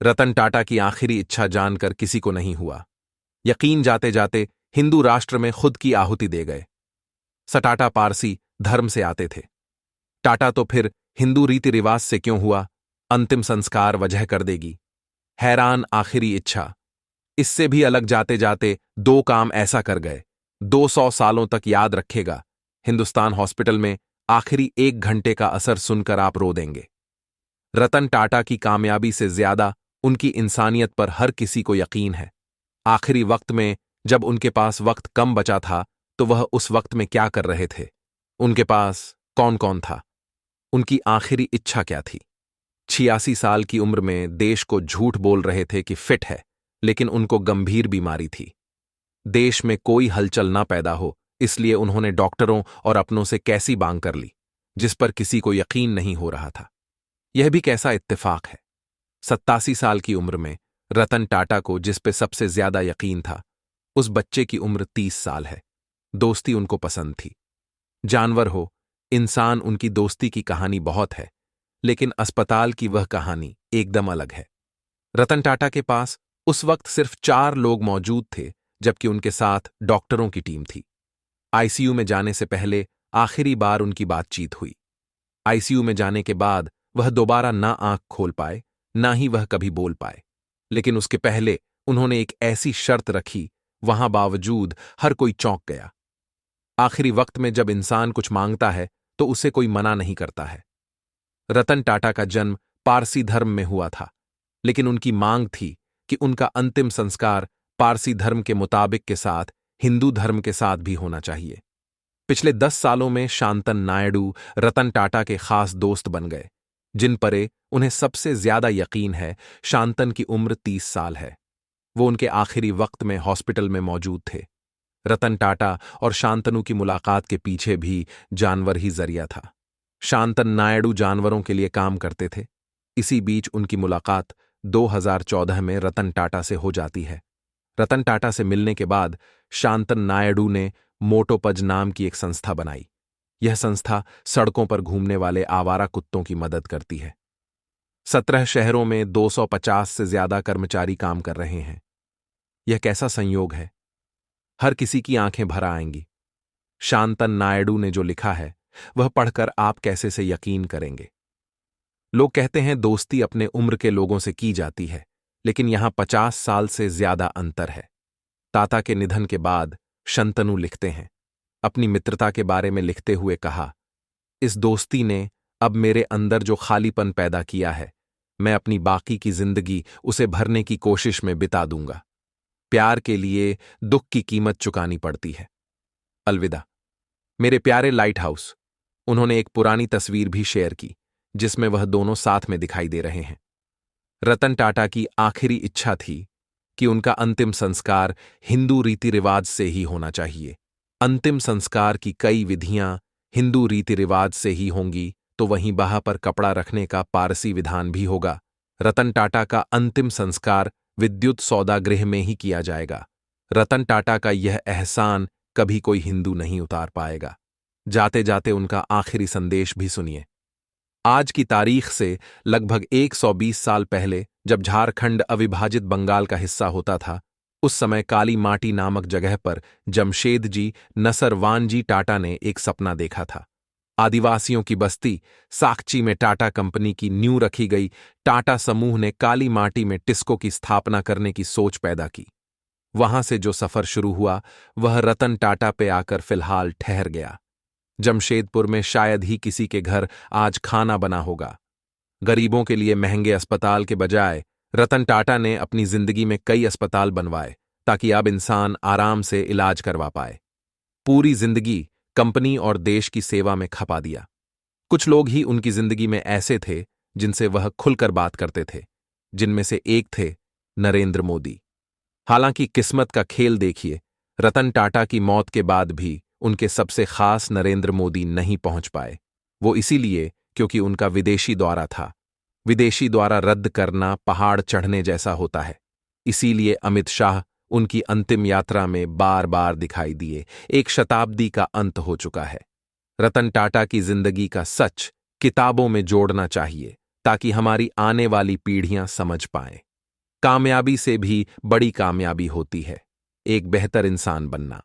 रतन टाटा की आखिरी इच्छा जानकर किसी को नहीं हुआ। यकीन जाते जाते हिंदू राष्ट्र में खुद की आहुति दे गए। सटाटा पारसी धर्म से आते थे। टाटा तो फिर हिंदू रीति रिवाज से क्यों हुआ? अंतिम संस्कार वजह कर देगी। हैरान आखिरी इच्छा। इससे भी अलग जाते जाते दो काम ऐसा कर गए, 200 सालों तक याद रखेगा। हिंदुस्तान हॉस्पिटल में आखिरी 1 घंटे का असर सुनकर आप रो देंगे। रतन टाटा की कामयाबी से ज्यादा उनकी इंसानियत पर हर किसी को यकीन है। आखिरी वक्त में जब उनके पास वक्त कम बचा था तो वह उस वक्त में क्या कर रहे थे? उनके पास कौन कौन था? उनकी आखिरी इच्छा क्या थी? 86 साल की उम्र में देश को झूठ बोल रहे थे कि फिट है, लेकिन उनको गंभीर बीमारी थी। देश में कोई हलचल ना पैदा हो, इसलिए उन्होंने डॉक्टरों और अपनों से कैसी बांग कर ली, जिस पर किसी को यकीन नहीं हो रहा था। यह भी कैसा इत्तेफाक है। 87 साल की उम्र में रतन टाटा को जिस पे सबसे ज्यादा यकीन था, उस बच्चे की उम्र 30 साल है। दोस्ती उनको पसंद थी। जानवर हो, इंसान, उनकी दोस्ती की कहानी बहुत है, लेकिन अस्पताल की वह कहानी एकदम अलग है। रतन टाटा के पास उस वक्त सिर्फ 4 लोग मौजूद थे, जबकि उनके साथ डॉक्टरों की टीम थी। आईसीयू में जाने से पहले आखिरी बार उनकी बातचीत हुई। आईसीयू में जाने के बाद वह दोबारा ना आंख खोल पाए, ना ही वह कभी बोल पाए। लेकिन उसके पहले उन्होंने एक ऐसी शर्त रखी, वहां बावजूद हर कोई चौंक गया। आखिरी वक्त में जब इंसान कुछ मांगता है तो उसे कोई मना नहीं करता है। रतन टाटा का जन्म पारसी धर्म में हुआ था, लेकिन उनकी मांग थी कि उनका अंतिम संस्कार पारसी धर्म के मुताबिक के साथ हिंदू धर्म के साथ भी होना चाहिए। पिछले 10 सालों में शांतन नायडू रतन टाटा के खास दोस्त बन गए, जिन पर उन्हें सबसे ज्यादा यकीन है। शांतन की उम्र 30 साल है। वो उनके आखिरी वक्त में हॉस्पिटल में मौजूद थे। रतन टाटा और शांतनु की मुलाकात के पीछे भी जानवर ही जरिया था। शांतन नायडू जानवरों के लिए काम करते थे। इसी बीच उनकी मुलाकात 2014 में रतन टाटा से हो जाती है। रतन टाटा से मिलने के बाद शांतन नायडू ने मोटोपज नाम की एक संस्था बनाई। यह संस्था सड़कों पर घूमने वाले आवारा कुत्तों की मदद करती है। 17 शहरों में 250 से ज्यादा कर्मचारी काम कर रहे हैं। यह कैसा संयोग है? हर किसी की आंखें भर आएंगी। शांतन नायडू ने जो लिखा है वह पढ़कर आप कैसे से यकीन करेंगे। लोग कहते हैं दोस्ती अपने उम्र के लोगों से की जाती है, लेकिन यहां 50 साल से ज्यादा अंतर है। ताता के निधन के बाद शंतनु लिखते हैं, अपनी मित्रता के बारे में लिखते हुए कहा, इस दोस्ती ने अब मेरे अंदर जो खालीपन पैदा किया है, मैं अपनी बाकी की जिंदगी उसे भरने की कोशिश में बिता दूंगा। प्यार के लिए दुख की कीमत चुकानी पड़ती है। अलविदा मेरे प्यारे लाइट हाउस। उन्होंने एक पुरानी तस्वीर भी शेयर की, जिसमें वह दोनों साथ में दिखाई दे रहे हैं। रतन टाटा की आखिरी इच्छा थी कि उनका अंतिम संस्कार हिंदू रीति रिवाज से ही होना चाहिए। अंतिम संस्कार की कई विधियां हिंदू रीति रिवाज से ही होंगी, तो वहीं बाह पर कपड़ा रखने का पारसी विधान भी होगा। रतन टाटा का अंतिम संस्कार विद्युत सौदागृह में ही किया जाएगा। रतन टाटा का यह एहसान कभी कोई हिंदू नहीं उतार पाएगा। जाते जाते उनका आखिरी संदेश भी सुनिए। आज की तारीख से लगभग 120 साल पहले, जब झारखंड अविभाजित बंगाल का हिस्सा होता था, उस समय काली माटी नामक जगह पर जमशेदजी नसरवानजी टाटा ने एक सपना देखा था। आदिवासियों की बस्ती साकची में टाटा कंपनी की नींव रखी गई। टाटा समूह ने काली माटी में टिस्को की स्थापना करने की सोच पैदा की। वहां से जो सफर शुरू हुआ वह रतन टाटा पे आकर फिलहाल ठहर गया। जमशेदपुर में शायद ही किसी के घर आज खाना बना होगा। गरीबों के लिए महंगे अस्पताल के बजाय रतन टाटा ने अपनी जिंदगी में कई अस्पताल बनवाए, ताकि अब इंसान आराम से इलाज करवा पाए। पूरी जिंदगी कंपनी और देश की सेवा में खपा दिया। कुछ लोग ही उनकी जिंदगी में ऐसे थे जिनसे वह खुलकर बात करते थे, जिनमें से एक थे नरेंद्र मोदी। हालांकि किस्मत का खेल देखिए, रतन टाटा की मौत के बाद भी उनके सबसे खास नरेंद्र मोदी नहीं पहुंच पाए। वो इसीलिए क्योंकि उनका विदेशी दौरा था। विदेशी द्वारा रद्द करना पहाड़ चढ़ने जैसा होता है। इसीलिए अमित शाह उनकी अंतिम यात्रा में बार बार दिखाई दिए। 1 शताब्दी का अंत हो चुका है। रतन टाटा की जिंदगी का सच किताबों में जोड़ना चाहिए, ताकि हमारी आने वाली पीढ़ियां समझ पाएं। कामयाबी से भी बड़ी कामयाबी होती है एक बेहतर इंसान बनना।